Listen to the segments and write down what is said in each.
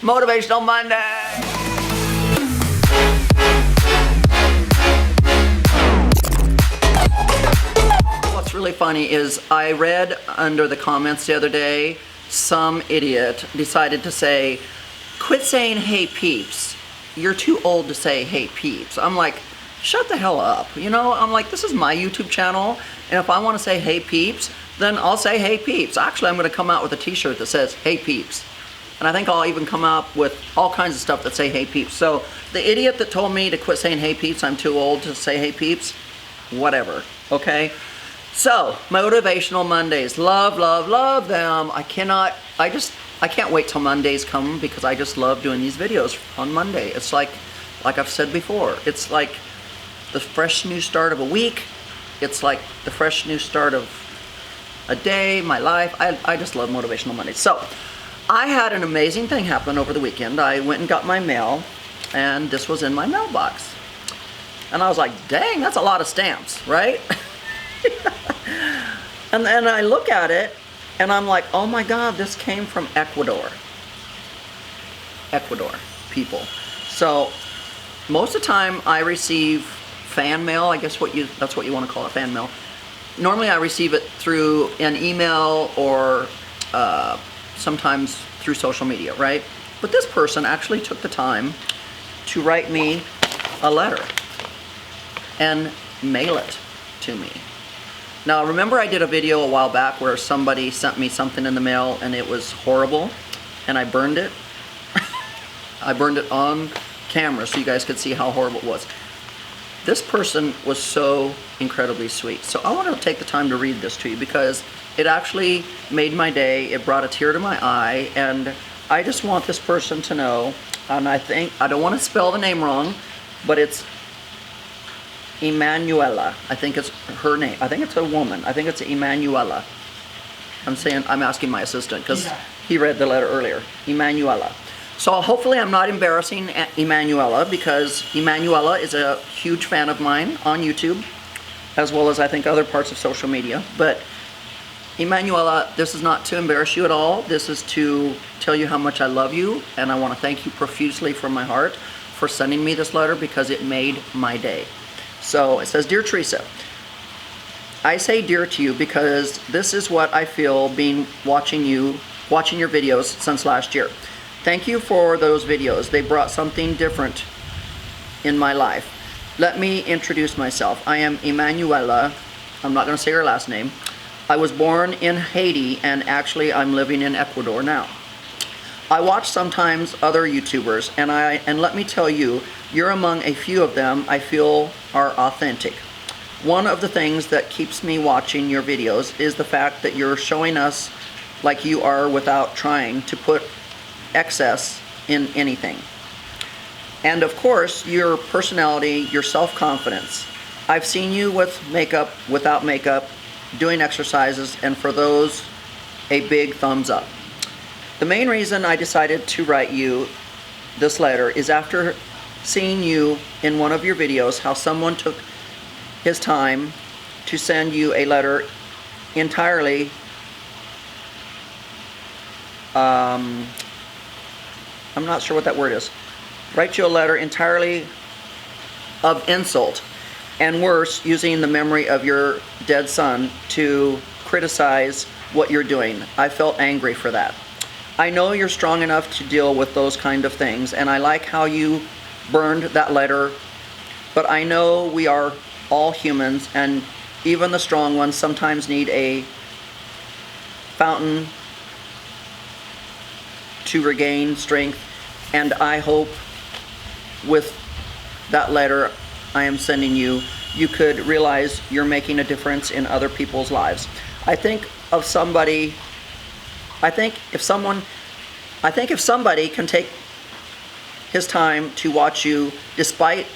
Motivational Monday. What's really funny is I read under the comments the other day, some idiot decided to say, quit saying hey peeps. You're too old to say hey peeps. I'm like, shut the hell up. You know, I'm like, this is my YouTube channel, and if I want to say hey peeps, then I'll say hey peeps. Actually, I'm going to come out with a t-shirt that says hey peeps. And I think I'll even come up with all kinds of stuff that say hey peeps. So the idiot that told me to quit saying hey peeps, I'm too old to say hey peeps, whatever, okay? So, Motivational Mondays, love, love, love them. I can't wait till Mondays come because I just love doing these videos on Monday. It's like I've said before, it's like the fresh new start of a week. It's like the fresh new start of a day, my life. I just love Motivational Mondays. So, I had an amazing thing happen over the weekend. I went and got my mail, and this was in my mailbox. And I was like, dang, that's a lot of stamps, right? And then I look at it, and I'm like, oh my God, this came from Ecuador. Ecuador, people. So, most of the time I receive fan mail, I guess that's what you want to call it, fan mail. Normally I receive it through an email or sometimes through social media, right? But this person actually took the time to write me a letter and mail it to me. Now, remember I did a video a while back where somebody sent me something in the mail and it was horrible and I burned it? I burned it on camera so you guys could see how horrible it was. This person was so incredibly sweet. So I want to take the time to read this to you because it actually made my day. It brought a tear to my eye, and I just want this person to know, and I don't want to spell the name wrong, but it's Emanuela. I think it's her name. I think it's a woman. I think it's Emanuela. I'm asking my assistant because he read the letter earlier. Emanuela. So hopefully I'm not embarrassing Emanuela because Emanuela is a huge fan of mine on YouTube, as well as I think other parts of social media. But Emanuela, this is not to embarrass you at all. This is to tell you how much I love you, and I want to thank you profusely from my heart for sending me this letter because it made my day. So it says, Dear Theresa, I say dear to you because this is what I feel being watching your videos since last year. Thank you for those videos. They brought something different in my life. Let me introduce myself. I am Emanuela. I'm not going to say her last name. I was born in Haiti, and actually I'm living in Ecuador now. I watch sometimes other YouTubers, and let me tell you, you're among a few of them I feel are authentic. One of the things that keeps me watching your videos is the fact that you're showing us like you are without trying to put excess in anything. And of course, your personality, your self-confidence. I've seen you with makeup, without makeup, doing exercises, and for those, a big thumbs up. The main reason I decided to write you this letter is after seeing you in one of your videos, how someone took his time to send you a letter entirely I'm not sure what that word is. Write you a letter entirely of insult, and worse, using the memory of your dead son to criticize what you're doing. I felt angry for that. I know you're strong enough to deal with those kind of things, and I like how you burned that letter, but I know we are all humans, and even the strong ones sometimes need a fountain to regain strength, and I hope with that letter I am sending you, you could realize you're making a difference in other people's lives. I think if somebody can take his time to watch you despite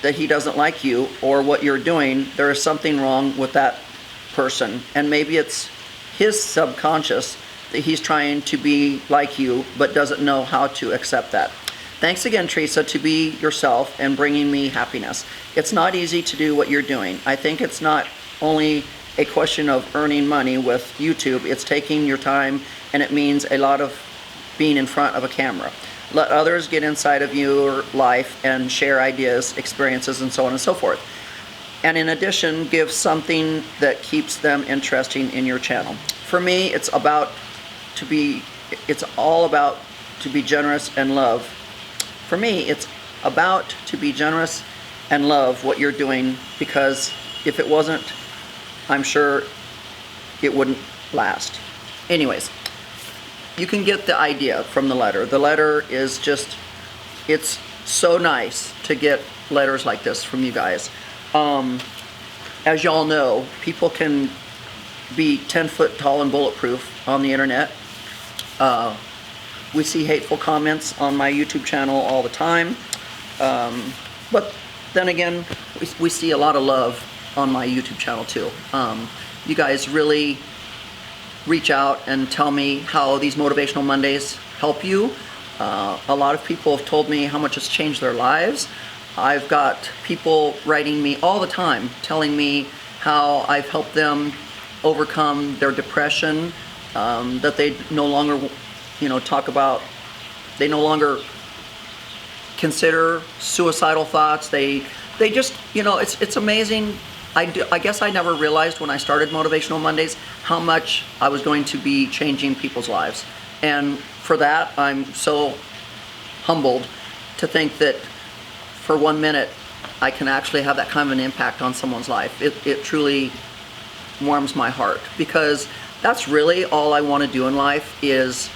that he doesn't like you or what you're doing, there is something wrong with that person, and maybe it's his subconscious that he's trying to be like you but doesn't know how to accept that. Thanks again, Theresa, to be yourself and bringing me happiness. It's not easy to do what you're doing. I think it's not only a question of earning money with YouTube, it's taking your time, and it means a lot of being in front of a camera. Let others get inside of your life and share ideas, experiences, and so on and so forth. And in addition, give something that keeps them interesting in your channel. For me, it's all about to be generous and love. For me, it's about to be generous and love what you're doing, because if it wasn't, I'm sure it wouldn't last. Anyways, you can get the idea from the letter. The letter is just, it's so nice to get letters like this from you guys. As y'all know, people can be 10 foot tall and bulletproof on the internet. We see hateful comments on my YouTube channel all the time. But then again, we see a lot of love on my YouTube channel too. You guys really reach out and tell me how these Motivational Mondays help you. A lot of people have told me how much it's changed their lives. I've got people writing me all the time telling me how I've helped them overcome their depression, that they no longer, talk about, they no longer consider suicidal thoughts. They just, it's amazing. I guess I never realized when I started Motivational Mondays how much I was going to be changing people's lives. And for that, I'm so humbled to think that for 1 minute, I can actually have that kind of an impact on someone's life. It truly warms my heart, because that's really all I want to do in life, is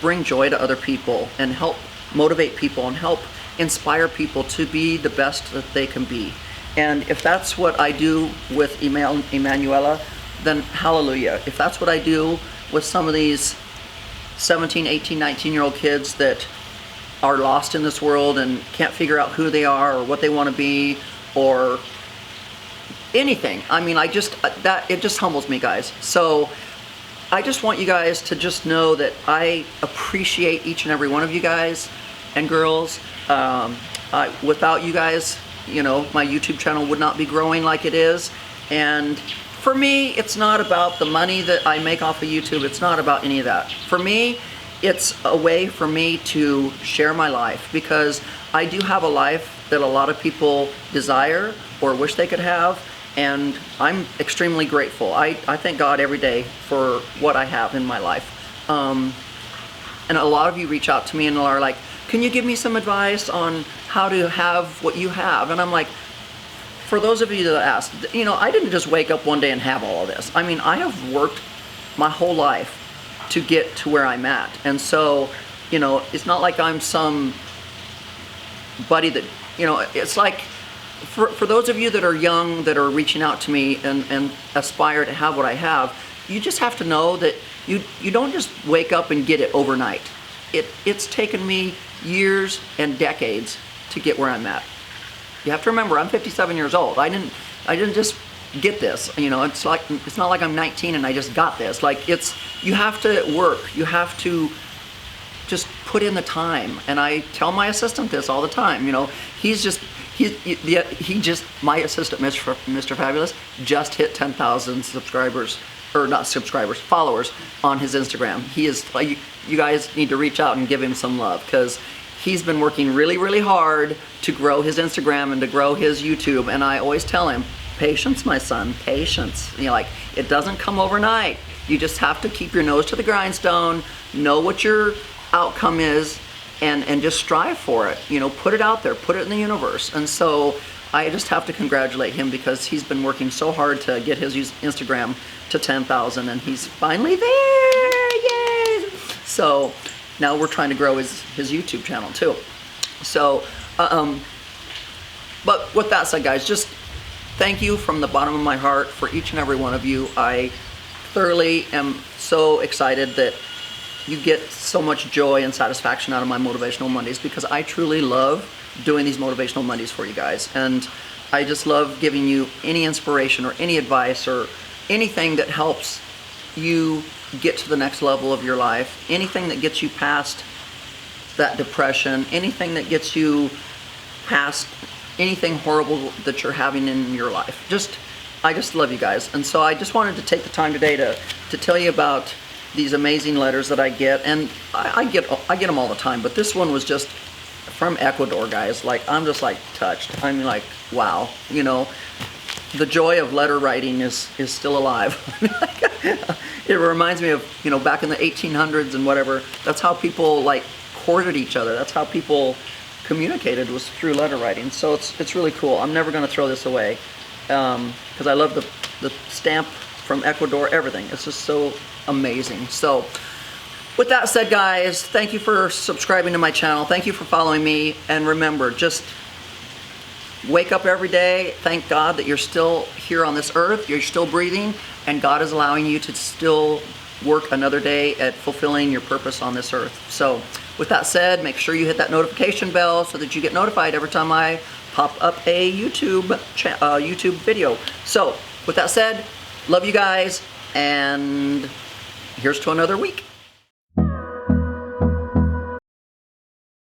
bring joy to other people and help motivate people and help inspire people to be the best that they can be. And if that's what I do with Emanuela, then hallelujah. If that's what I do with some of these 17, 18, 19-year-old kids that are lost in this world and can't figure out who they are or what they want to be or anything. I mean, it just humbles me, guys. So I just want you guys to just know that I appreciate each and every one of you guys and girls. Without you guys, my YouTube channel would not be growing like it is. And for me, it's not about the money that I make off of YouTube. It's not about any of that. For me, it's a way for me to share my life, because I do have a life that a lot of people desire or wish they could have, and I'm extremely grateful. I thank God every day for what I have in my life. And a lot of you reach out to me and are like, can you give me some advice on how to have what you have? And I'm like, for those of you that asked, I didn't just wake up one day and have all of this. I mean, I have worked my whole life to get to where I'm at. And so, it's not like I'm some buddy that, it's like, for those of you that are young, that are reaching out to me and aspire to have what I have, you just have to know that you don't just wake up and get it overnight. It's taken me years and decades to get where I'm at. You have to remember, I'm 57 years old. I didn't just get this. It's not like I'm 19 and I just got this. Like, you have to work. You have to just put in the time. And I tell my assistant this all the time. My assistant, Mr. Fabulous, just hit 10,000 subscribers, or not subscribers, followers on his Instagram. He is like, you guys need to reach out and give him some love, because he's been working really, really hard to grow his Instagram and to grow his YouTube. And I always tell him, patience, my son, patience. It doesn't come overnight. You just have to keep your nose to the grindstone, know what your outcome is, and just strive for it. Put it out there, put it in the universe. And so I just have to congratulate him, because he's been working so hard to get his Instagram to 10,000, and he's finally there. Yay! So now we're trying to grow his YouTube channel too. So, but with that said, guys, just thank you from the bottom of my heart for each and every one of you. I thoroughly am so excited that you get so much joy and satisfaction out of my Motivational Mondays, because I truly love doing these Motivational Mondays for you guys. And I just love giving you any inspiration or any advice or anything that helps you get to the next level of your life, anything that gets you past that depression, anything that gets you past anything horrible that you're having in your life. I just love you guys. And so I just wanted to take the time today to tell you about these amazing letters that I get, and I get them all the time, but this one was just from Ecuador, guys. Like, I'm just like touched. I'm like, wow, you know, the joy of letter writing is still alive. It reminds me of, you know, back in the 1800s and whatever. That's how people like courted each other. That's how people communicated, was through letter writing. So it's really cool. I'm never going to throw this away because I love the stamp from Ecuador, everything. It's just so amazing. So with that said, guys, thank you for subscribing to my channel. Thank you for following me. And remember, just wake up every day. Thank God that you're still here on this earth. You're still breathing, and God is allowing you to still work another day at fulfilling your purpose on this earth. So with that said, make sure you hit that notification bell so that you get notified every time I pop up a YouTube video. So with that said, love you guys, and here's to another week.